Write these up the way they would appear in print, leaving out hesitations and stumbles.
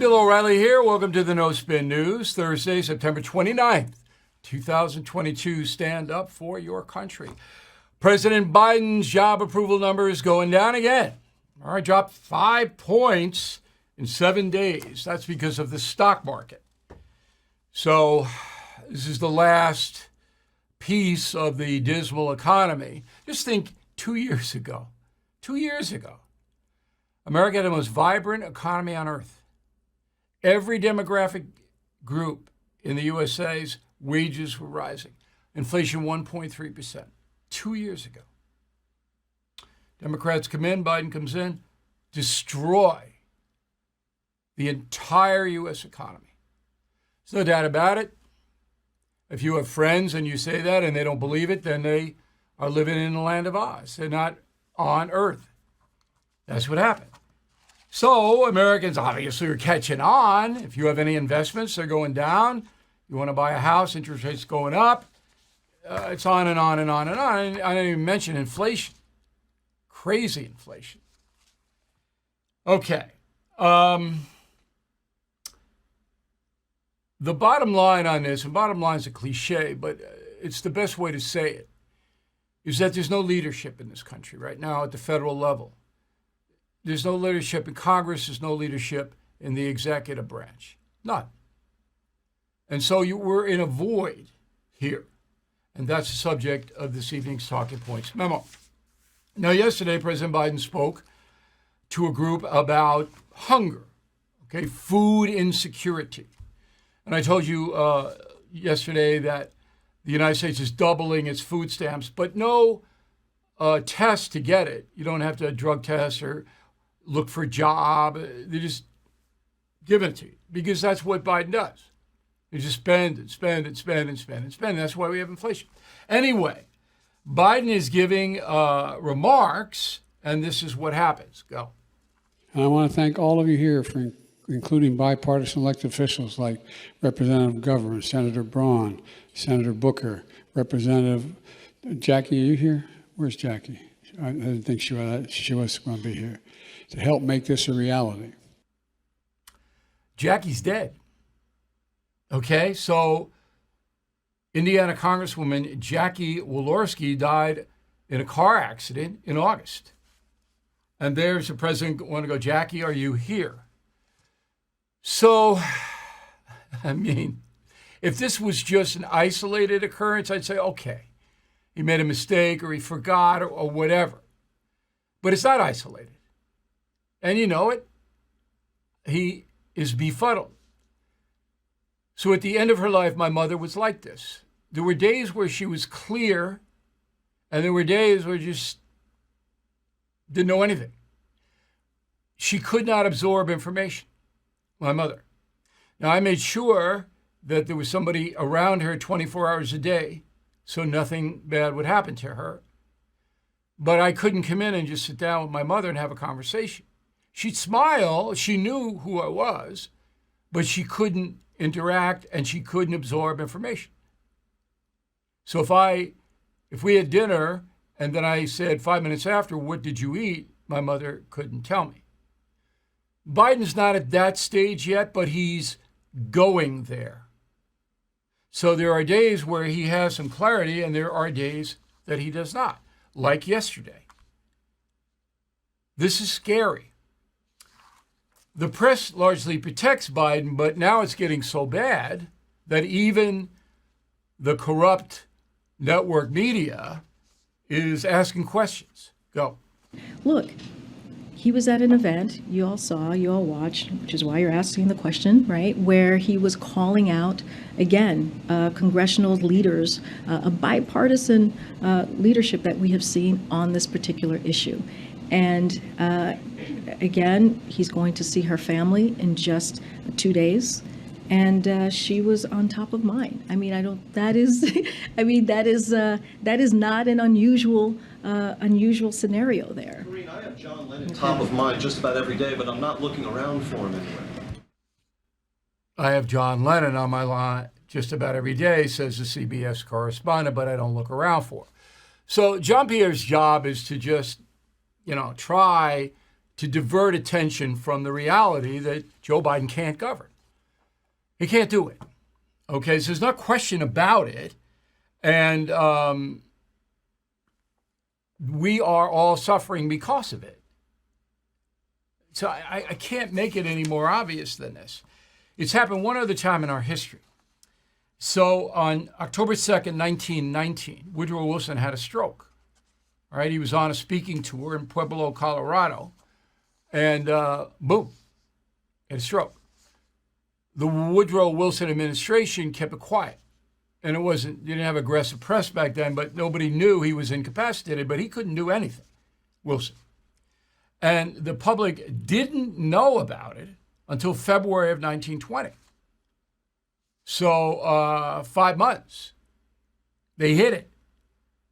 Bill O'Reilly here. Welcome to the No Spin News, Thursday, September 29th, 2022. Stand up for your country. President Biden's job approval numbers going down again. All right, dropped 5 points in 7 days. That's because of the stock market. So this is the last piece of the dismal economy. Just think 2 years ago, America had the most vibrant economy on earth. Every demographic group in the USA's wages were rising. Inflation 1.3%. 2 years ago. Democrats come in, Biden comes in, destroy the entire U.S. economy. There's no doubt about it. If you have friends and you say that and they don't believe it, then they are living in the land of Oz. They're not on Earth. That's what happened. So Americans obviously are catching on. If you have any investments, they're going down. You want to buy a house, interest rates going up. It's on and on and on and on. I didn't even mention inflation. Crazy inflation. Okay. The bottom line on this, and bottom line is a cliche, but it's the best way to say it, is that there's no leadership in this country right now at the federal level. There's no leadership in Congress. There's no leadership in the executive branch. None. And so we're in a void here. And that's the subject of this evening's Talking Points memo. Now, yesterday, President Biden spoke to a group about hunger, okay, food insecurity. And I told you yesterday that the United States is doubling its food stamps, but no test to get it. You don't have to drug test or look for a job. They just give it to you because that's what Biden does. You just spend and spend and spend and spend and spend. That's why we have inflation. Anyway, Biden is giving remarks, and this is what happens. Go. And I want to thank all of you here for including bipartisan elected officials like Representative Governor, Senator Braun, Senator Booker, Representative Jackie. Are you here? Where's Jackie? I didn't think she was going to be here to help make this a reality. Jackie's dead. Okay, so Indiana Congresswoman Jackie Walorski died in a car accident in August. And there's the president want to go, Jackie, are you here? So, I mean, if this was just an isolated occurrence, I'd say, okay, he made a mistake or he forgot or whatever. But it's not isolated. And you know it. He is befuddled. So at the end of her life, my mother was like this. There were days where she was clear, and there were days where just didn't know anything. She could not absorb information, my mother. Now, I made sure that there was somebody around her 24 hours a day so nothing bad would happen to her. But I couldn't come in and just sit down with my mother and have a conversation. She'd smile. She knew who I was, but she couldn't interact and she couldn't absorb information. So if we had dinner and then I said 5 minutes after, what did you eat? My mother couldn't tell me. Biden's not at that stage yet, but he's going there. So there are days where he has some clarity and there are days that he does not, like yesterday. This is scary. The press largely protects Biden, but now it's getting so bad that even the corrupt network media is asking questions. Go. Look, he was at an event, you all saw, you all watched, which is why you're asking the question, right, where he was calling out, again, congressional leaders, a bipartisan leadership that we have seen on this particular issue. And again, he's going to see her family in just 2 days. And she was on top of mind. I mean, that is not an unusual scenario there. Maureen, I have John Lennon top of mind just about every day, but I'm not looking around for him anywhere. I have John Lennon on my line just about every day, says the CBS correspondent, but I don't look around for him. So Jean-Pierre's job is to just, try to divert attention from the reality that Joe Biden can't govern. He can't do it. Okay, so there's no question about it. And we are all suffering because of it. So I can't make it any more obvious than this. It's happened one other time in our history. So on October 2nd, 1919, Woodrow Wilson had a stroke. All right, he was on a speaking tour in Pueblo, Colorado, and boom, had a stroke. The Woodrow Wilson administration kept it quiet. And didn't have aggressive press back then, but nobody knew he was incapacitated, but he couldn't do anything, Wilson. And the public didn't know about it until February of 1920. So 5 months, they hid it.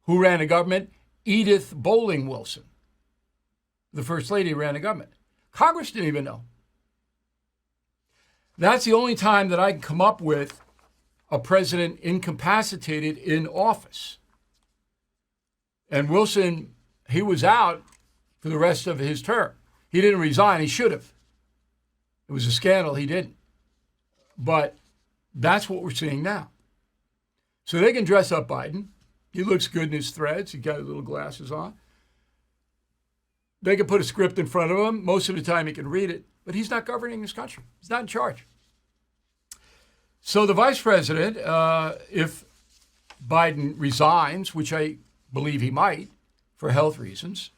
Who ran the government? Edith Bowling Wilson, the first lady, ran the government. Congress didn't even know. That's the only time that I can come up with a president incapacitated in office. And Wilson, he was out for the rest of his term. He didn't resign. He should have. It was a scandal. He didn't. But that's what we're seeing now. So they can dress up Biden. He looks good in his threads. He got his little glasses on. They can put a script in front of him. Most of the time he can read it. But he's not governing this country. He's not in charge. So the vice president, if Biden resigns, which I believe he might for health reasons,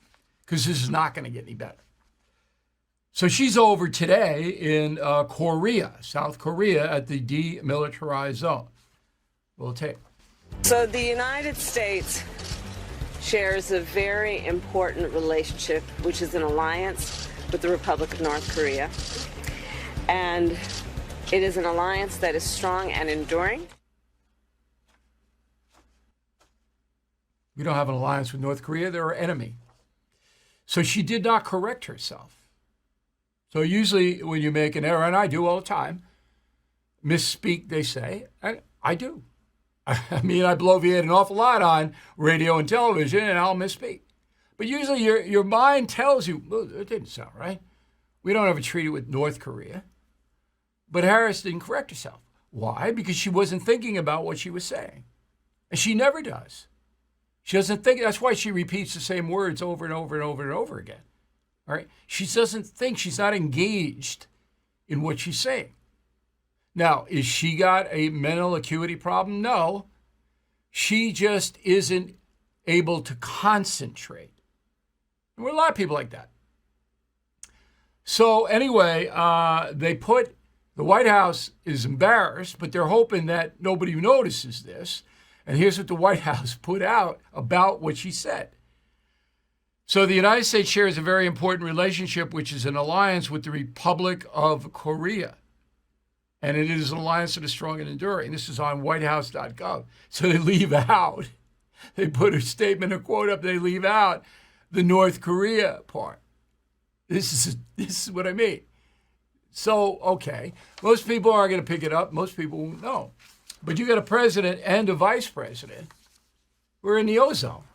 because this is not going to get any better. So she's over today in Korea, South Korea, at the demilitarized zone. We'll take. So the United States shares a very important relationship, which is an alliance with the Republic of North Korea. And it is an alliance that is strong and enduring. We don't have an alliance with North Korea. They're our enemy. So she did not correct herself. So usually when you make an error, and I do all the time, misspeak, they say, and I do. I mean, I bloviate an awful lot on radio and television, and I'll misspeak. But usually your mind tells you, well, it didn't sound right. We don't have a treaty with North Korea. But Harris didn't correct herself. Why? Because she wasn't thinking about what she was saying. And she never does. She doesn't think. That's why she repeats the same words over and over and over and over again. All right? She doesn't think. She's not engaged in what she's saying. Now, is she got a mental acuity problem? No. She just isn't able to concentrate. There were a lot of people like that. So anyway, the White House is embarrassed, but they're hoping that nobody notices this. And here's what the White House put out about what she said. So the United States shares a very important relationship, which is an alliance with the Republic of Korea. And it is an alliance that is strong and enduring. This is on whitehouse.gov. So they leave out, they put a statement, a quote up, they leave out the North Korea part. This is what I mean. So, okay, most people are going to pick it up. Most people won't know. But you got a president and a vice president who are in the ozone.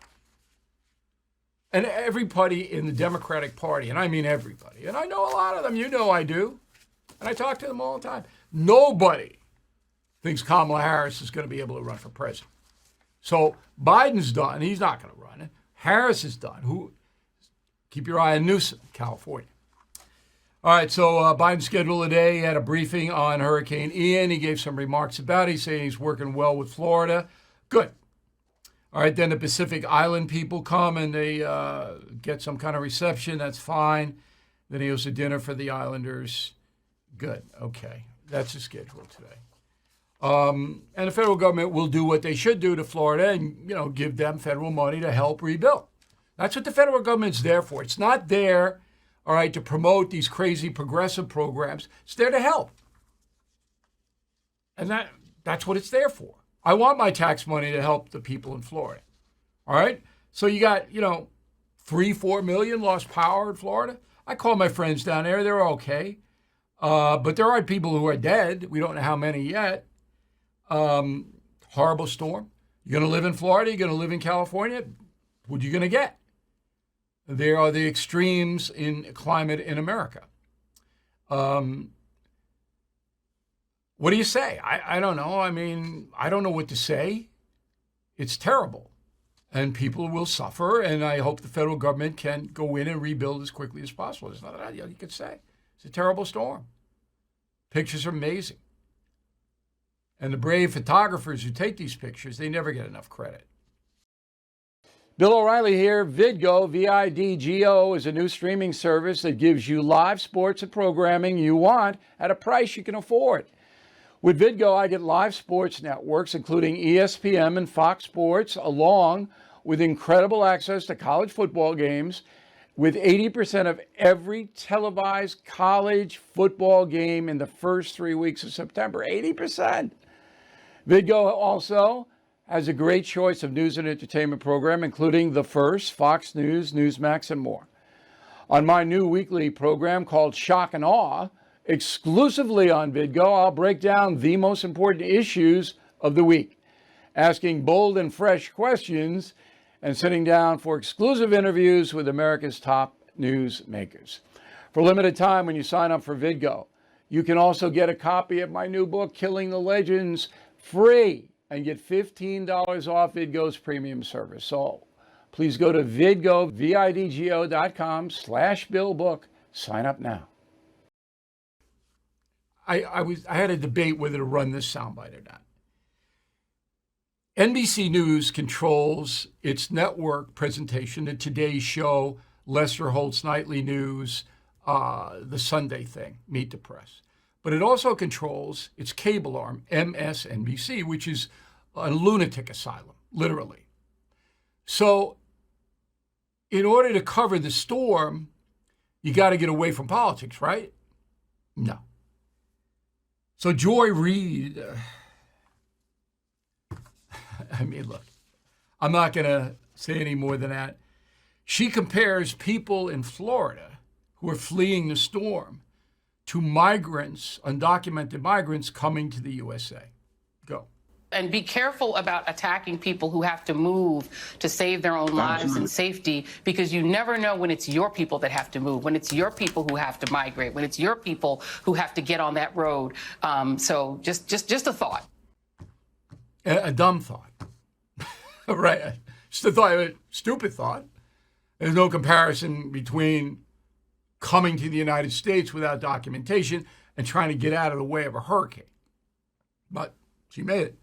And everybody in the Democratic Party, and I mean everybody, and I know a lot of them, you know I do, and I talk to them all the time. Nobody thinks Kamala Harris is going to be able to run for president. So Biden's done. He's not going to run it. Harris is done. Keep your eye on Newsom, California. All right, so Biden's schedule today, he had a briefing on Hurricane Ian. He gave some remarks about it. He's saying he's working well with Florida. Good. All right, then the Pacific Island people come and they get some kind of reception. That's fine. Then he hosts a dinner for the Islanders. Good. Okay. That's the schedule today. And the federal government will do what they should do to Florida and, give them federal money to help rebuild. That's what the federal government's there for. It's not there, all right, to promote these crazy progressive programs. It's there to help. And that's what it's there for. I want my tax money to help the people in Florida. All right? So you got, 3-4 million lost power in Florida. I call my friends down there. They're okay. But there are people who are dead. We don't know how many yet. Horrible storm. You're going to live in Florida. You're going to live in California. What are you going to get? They are the extremes in climate in America. What do you say? I don't know. I mean, I don't know what to say. It's terrible. And people will suffer, and I hope the federal government can go in and rebuild as quickly as possible. There's nothing else you could say. It's a terrible storm. Pictures are amazing. And the brave photographers who take these pictures, they never get enough credit. Bill O'Reilly here. Vidgo, V-I-D-G-O, is a new streaming service that gives you live sports and programming you want at a price you can afford. With Vidgo, I get live sports networks, including ESPN and Fox Sports, along with incredible access to college football games, with 80% of every televised college football game in the first 3 weeks of September. 80%. Vidgo also has a great choice of news and entertainment program, including The First, Fox News, Newsmax, and more. On my new weekly program called Shock and Awe, exclusively on Vidgo, I'll break down the most important issues of the week, asking bold and fresh questions and sitting down for exclusive interviews with America's top news makers. For a limited time, when you sign up for Vidgo, you can also get a copy of my new book, Killing the Legends, free, and get $15 off Vidgo's premium service. So please go to Vidgo, vidgo.com/BillBook. Sign up now. I had a debate whether to run this soundbite or not. NBC News controls its network presentation, the Today Show, Lester Holt's Nightly News, the Sunday thing, Meet the Press. But it also controls its cable arm, MSNBC, which is a lunatic asylum, literally. So in order to cover the storm, you got to get away from politics, right? No. So Joy Reid, I mean, look, I'm not going to say any more than that. She compares people in Florida who are fleeing the storm to migrants, undocumented migrants coming to the USA. Go. And be careful about attacking people who have to move to save their own lives and safety, because you never know when it's your people that have to move, when it's your people who have to migrate, when it's your people who have to get on that road. So just a thought. A dumb thought. Right. Just a thought, a stupid thought. There's no comparison between coming to the United States without documentation and trying to get out of the way of a hurricane. But she made it.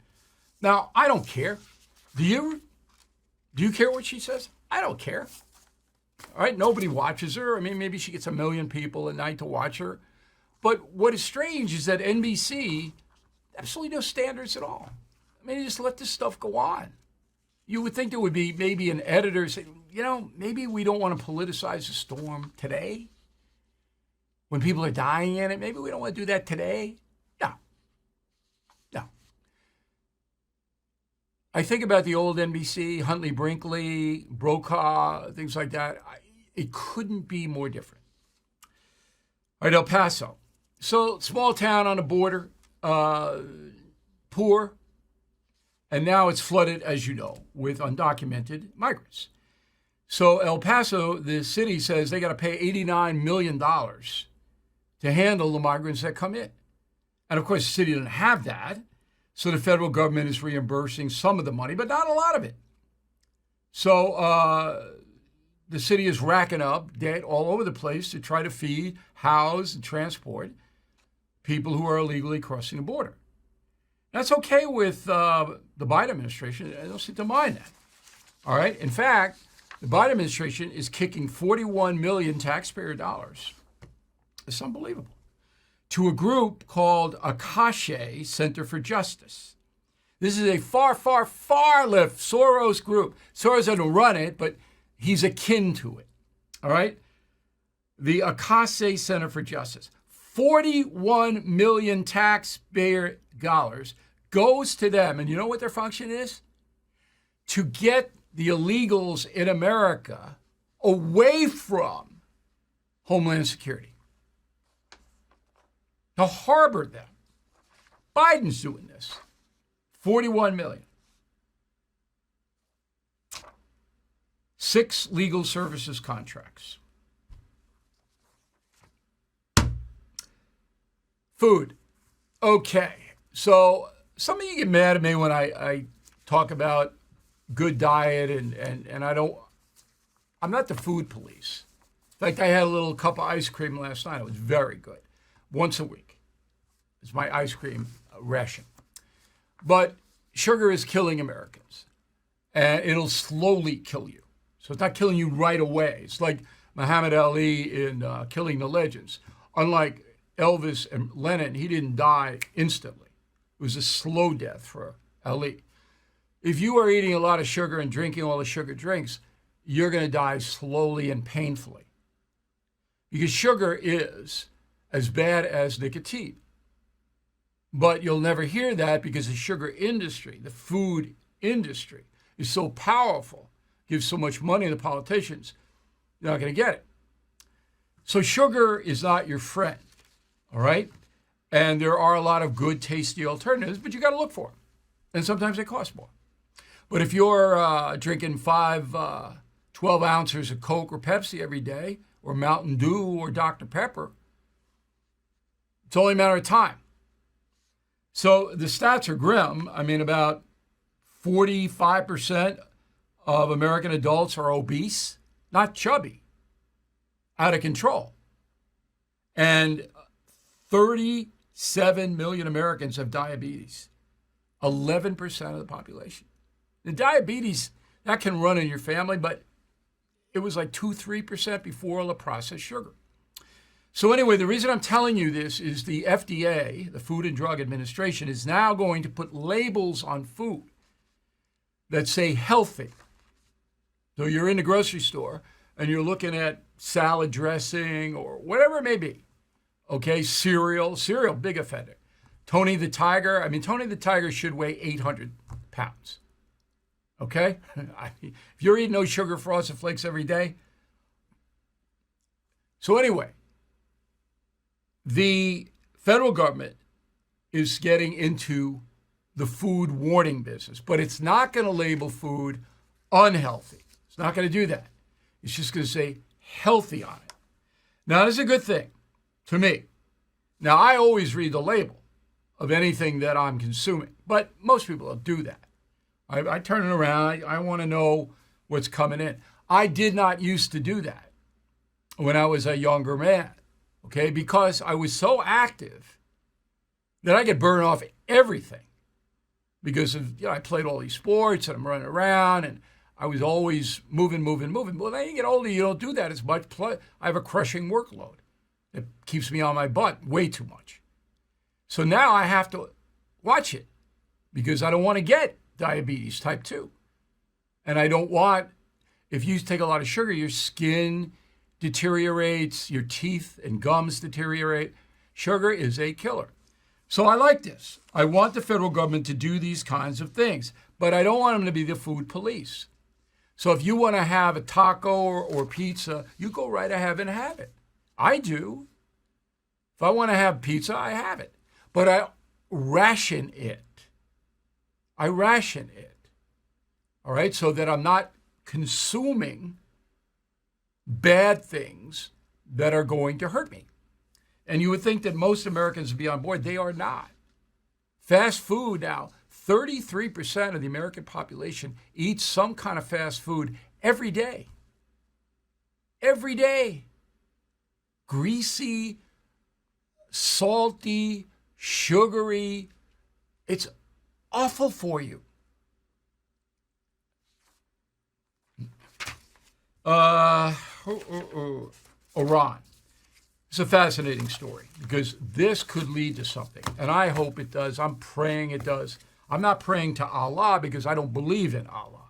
Now, I don't care. Do you? Do you care what she says? I don't care. All right, nobody watches her. I mean, maybe she gets 1 million people a night to watch her. But what is strange is that NBC, absolutely no standards at all. I mean, they just let this stuff go on. You would think there would be maybe an editor saying, you know, maybe we don't want to politicize the storm today. When people are dying in it, maybe we don't want to do that today. No. I think about the old NBC, Huntley Brinkley, Brokaw, things like that. It couldn't be more different. All right, El Paso. So small town on the border, poor, and now it's flooded, as you know, with undocumented migrants. So El Paso, the city says they got to pay $89 million to handle the migrants that come in. And of course, the city doesn't have that. So the federal government is reimbursing some of the money, but not a lot of it. So the city is racking up debt all over the place to try to feed, house, and transport people who are illegally crossing the border. That's okay with the Biden administration. I don't seem to mind that. All right. In fact, the Biden administration is kicking 41 million taxpayer dollars. It's unbelievable. To a group called Akashe Center for Justice. This is a far, far, far left Soros group. Soros doesn't run it, but he's akin to it. All right? The Akashe Center for Justice. 41 million taxpayer dollars goes to them. And you know what their function is? To get the illegals in America away from Homeland Security. To harbor them. Biden's doing this. 41 million. 6 legal services contracts. Food. Okay. So some of you get mad at me when I talk about good diet and I'm not the food police. In fact, I had a little cup of ice cream last night. It was very good. Once a week. It's my ice cream ration. But sugar is killing Americans. And it'll slowly kill you. So it's not killing you right away. It's like Muhammad Ali in Killing the Legends. Unlike Elvis and Lennon, he didn't die instantly. It was a slow death for Ali. If you are eating a lot of sugar and drinking all the sugar drinks, you're going to die slowly and painfully. Because sugar is as bad as nicotine. But you'll never hear that because the sugar industry, the food industry, is so powerful, gives so much money to the politicians, you're not going to get it. So sugar is not your friend, all right? And there are a lot of good, tasty alternatives, but you got to look for them. And sometimes they cost more. But if you're drinking 12 ounces of Coke or Pepsi every day, or Mountain Dew or Dr. Pepper, it's only a matter of time. So the stats are grim. I mean, about 45% of American adults are obese, not chubby, out of control. And 37 million Americans have diabetes, 11% of the population. The diabetes, that can run in your family, but it was like 2-3% before all the processed sugar. So anyway, the reason I'm telling you this is the FDA, the Food and Drug Administration, is now going to put labels on food that say healthy. So you're in the grocery store and you're looking at salad dressing or whatever it may be. Okay, cereal, big offender. Tony the Tiger, Tony the Tiger should weigh 800 pounds. Okay? If you're eating those sugar frosted flakes every day. So anyway, the federal government is getting into the food warning business, but it's not going to label food unhealthy. It's not going to do that. It's just going to say healthy on it. Now, that's a good thing to me. Now, I always read the label of anything that I'm consuming, but most people don't do that. I turn it around. I want to know what's coming in. I did not used to do that when I was a younger man, okay, because I was so active that I could burn off everything because of, I played all these sports and I'm running around and I was always moving. Well, then you get older, you don't do that as much. I have a crushing workload that keeps me on my butt way too much. So now I have to watch it because I don't want to get diabetes type 2. And I don't want, if you take a lot of sugar, your skin deteriorates, your teeth and gums deteriorate. Sugar is a killer. So I like this. I want the federal government to do these kinds of things, but I don't want them to be the food police. So if you want to have a taco or pizza, you go right ahead and have it. I do. If I want to have pizza, I have it. But I ration it. All right, so that I'm not consuming bad things that are going to hurt me. And you would think that most Americans would be on board. They are not. Fast food now, 33% of the American population eats some kind of fast food every day. Every day. Greasy, salty, sugary. It's awful for you. Iran. It's a fascinating story because this could lead to something, and I hope it does. I'm praying it does. I'm not praying to Allah because I don't believe in Allah.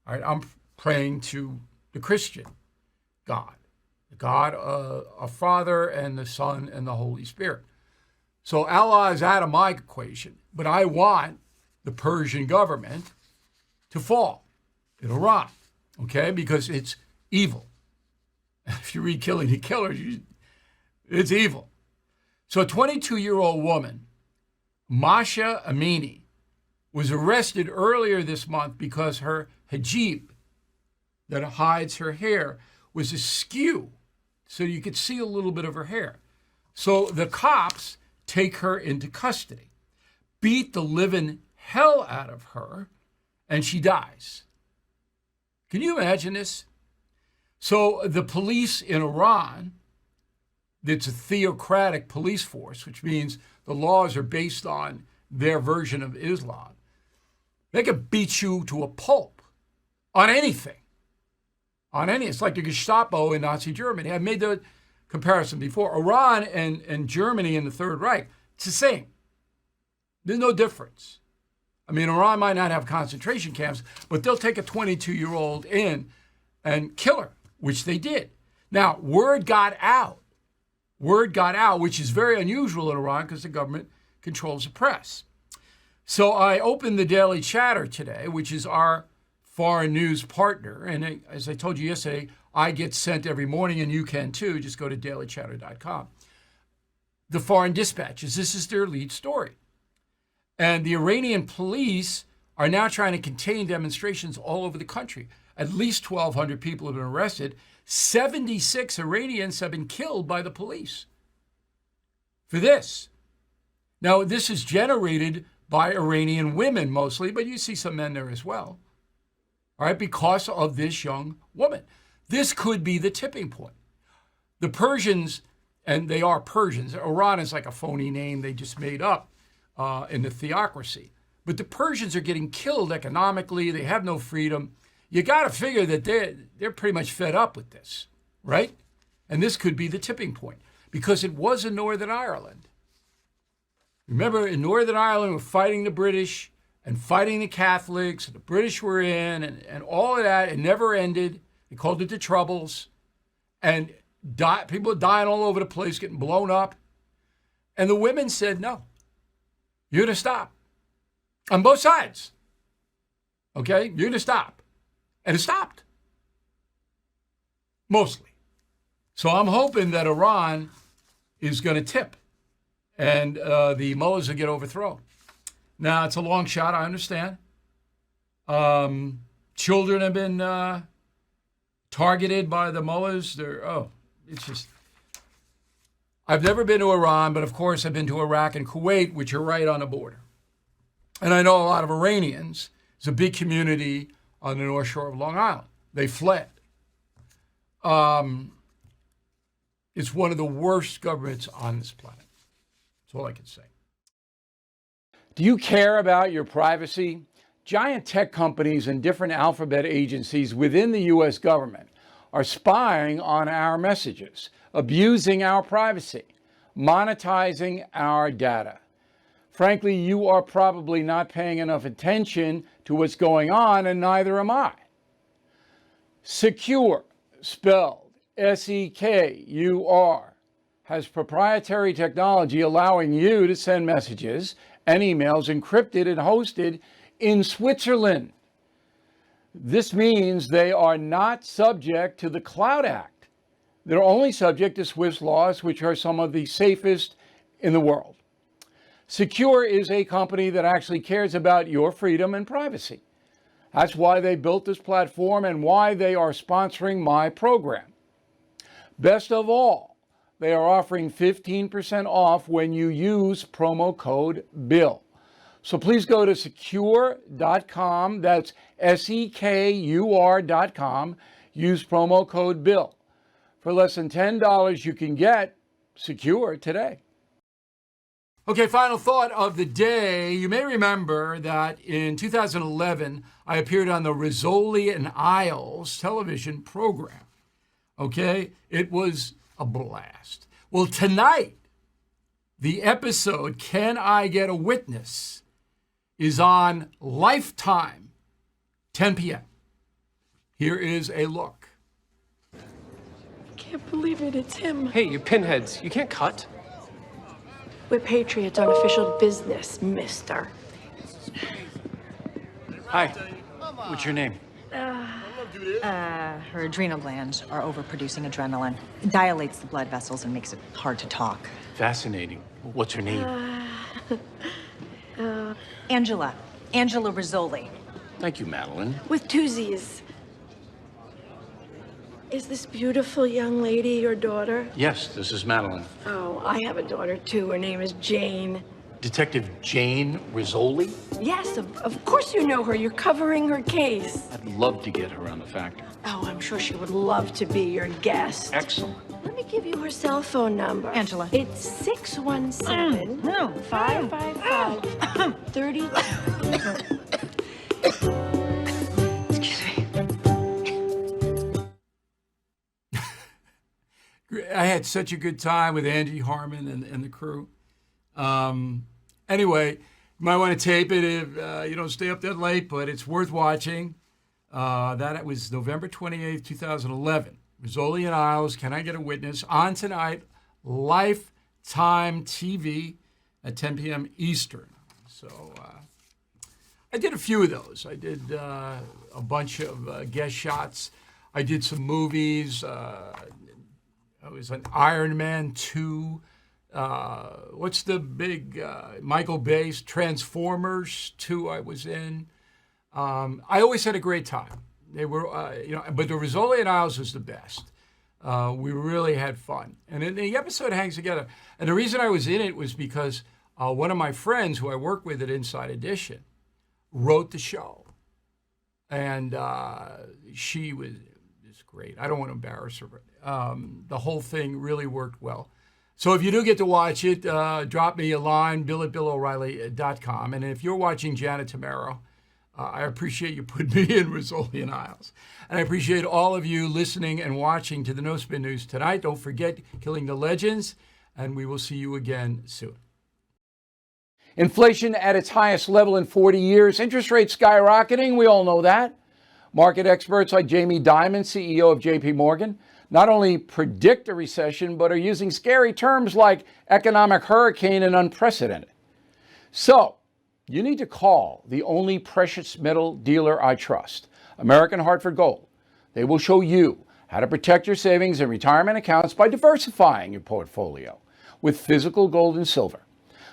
All right, I'm praying to the Christian God, the God, a Father and the Son and the Holy Spirit. So Allah is out of my equation, but I want the Persian government to fall in Iran, okay, because it's evil. If you read Killing the Killers, it's evil. So a 22-year-old woman, Masha Amini, was arrested earlier this month because her hijab that hides her hair was askew, so you could see a little bit of her hair. So the cops take her into custody, beat the living hell out of her, and she dies. Can you imagine this? So the police in Iran, it's a theocratic police force, which means the laws are based on their version of Islam. They could beat you to a pulp on anything. It's like the Gestapo in Nazi Germany. I made the comparison before. Iran and Germany in the Third Reich, it's the same. There's no difference. I mean, Iran might not have concentration camps, but they'll take a 22-year-old in and kill her, which they did. Now, word got out, which is very unusual in Iran because the government controls the press. So I opened the Daily Chatter today, which is our foreign news partner. And as I told you yesterday, I get sent every morning, and you can too. Just go to dailychatter.com. The Foreign Dispatches, this is their lead story. And the Iranian police are now trying to contain demonstrations all over the country. At least 1,200 people have been arrested. 76 Iranians have been killed by the police for this. Now, this is generated by Iranian women mostly, but you see some men there as well. All right, because of this young woman. This could be the tipping point. The Persians, and they are Persians, Iran is like a phony name they just made up in the theocracy. But the Persians are getting killed economically. They have no freedom. You got to figure that they're pretty much fed up with this, right? And this could be the tipping point because it was in Northern Ireland. Remember, in Northern Ireland, we're fighting the British and fighting the Catholics. And the British were in, and all of that. It never ended. They called it the Troubles. And people are dying all over the place, getting blown up. And the women said, no, you're going to stop. On both sides. Okay? You're going to stop. And it stopped. Mostly. So I'm hoping that Iran is going to tip and the mullahs will get overthrown. Now, it's a long shot, I understand. Children have been targeted by the mullahs. It's just... I've never been to Iran, but of course I've been to Iraq and Kuwait, which are right on the border. And I know a lot of Iranians. It's a big community on the North Shore of Long Island. They fled. It's one of the worst governments on this planet. That's all I can say. Do you care about your privacy? Giant tech companies and different alphabet agencies within the U.S. government are spying on our messages, abusing our privacy, monetizing our data. Frankly, you are probably not paying enough attention to what's going on, and neither am I. Sekur, spelled S-E-K-U-R, has proprietary technology allowing you to send messages and emails encrypted and hosted in Switzerland. This means they are not subject to the Cloud Act. They're only subject to Swiss laws, which are some of the safest in the world. Sekur is a company that actually cares about your freedom and privacy. That's why they built this platform and why they are sponsoring my program. Best of all, they are offering 15% off when you use promo code BILL. So please go to sekur.com, that's sekur.com, use promo code BILL. For less than $10, you can get Sekur today. Okay, final thought of the day. You may remember that in 2011, I appeared on the Rizzoli Isles television program. Okay, it was a blast. Well, tonight, the episode, Can I Get a Witness, is on Lifetime, 10 p.m. Here is a look. I can't believe it, it's him. Hey, you pinheads, you can't cut. We're patriots on official business, mister. Hi, what's your name? Her adrenal glands are overproducing adrenaline. It dilates the blood vessels and makes it hard to talk. Fascinating. What's her name? Angela Rizzoli. Thank you, Madeline. With two Z's. Is this beautiful young lady your daughter? Yes, this is Madeline. Oh, I have a daughter too. Her name is Jane. Detective Jane Rizzoli? Yes, of course you know her. You're covering her case. I'd love to get her on the factor. Oh, I'm sure she would love to be your guest. Excellent. Let me give you her cell phone number. Angela. It's 617-555-32. Excuse me. I had such a good time with Angie Harmon and the crew. Anyway, you might want to tape it if you don't stay up that late, but it's worth watching. That was November 28th, 2011. Rizzoli Isles, Can I Get a Witness? On tonight, Lifetime TV at 10 p.m. Eastern. So I did a few of those. I did a bunch of guest shots. I did some movies. I was on Iron Man 2. What's the big Michael Bay's Transformers 2 I was in. I always had a great time. They were, but the Rizzoli Isles was the best. We really had fun. And then the episode hangs together. And the reason I was in it was because one of my friends who I work with at Inside Edition wrote the show. And she was great. I don't want to embarrass her, but the whole thing really worked well. So if you do get to watch it, drop me a line, bill@BillO'Reilly.com. And if you're watching Janet Tamaro, I appreciate you putting me in Rizzoli Isles. And I appreciate all of you listening and watching to the No Spin News tonight. Don't forget Killing the Legends, and we will see you again soon. Inflation at its highest level in 40 years. Interest rates skyrocketing. We all know that. Market experts like Jamie Dimon, CEO of JP Morgan, not only predict a recession, but are using scary terms like economic hurricane and unprecedented. So, you need to call the only precious metal dealer I trust, American Hartford Gold. They will show you how to protect your savings and retirement accounts by diversifying your portfolio with physical gold and silver.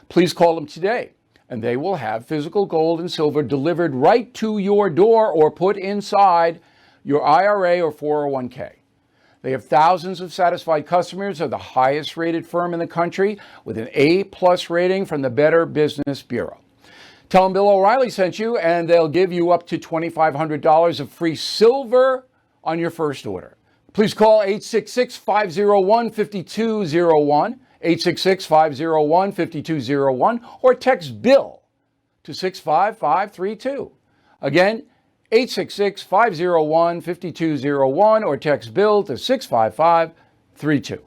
Please call them today, and they will have physical gold and silver delivered right to your door or put inside your IRA or 401k. They have thousands of satisfied customers, are the highest rated firm in the country with an A+ rating from the Better Business Bureau. Tell them Bill O'Reilly sent you, and they'll give you up to $2,500 of free silver on your first order. Please call 866-501-5201, 866-501-5201, or text BILL to 65532. Again, 866-501-5201, or text BILL to 65532.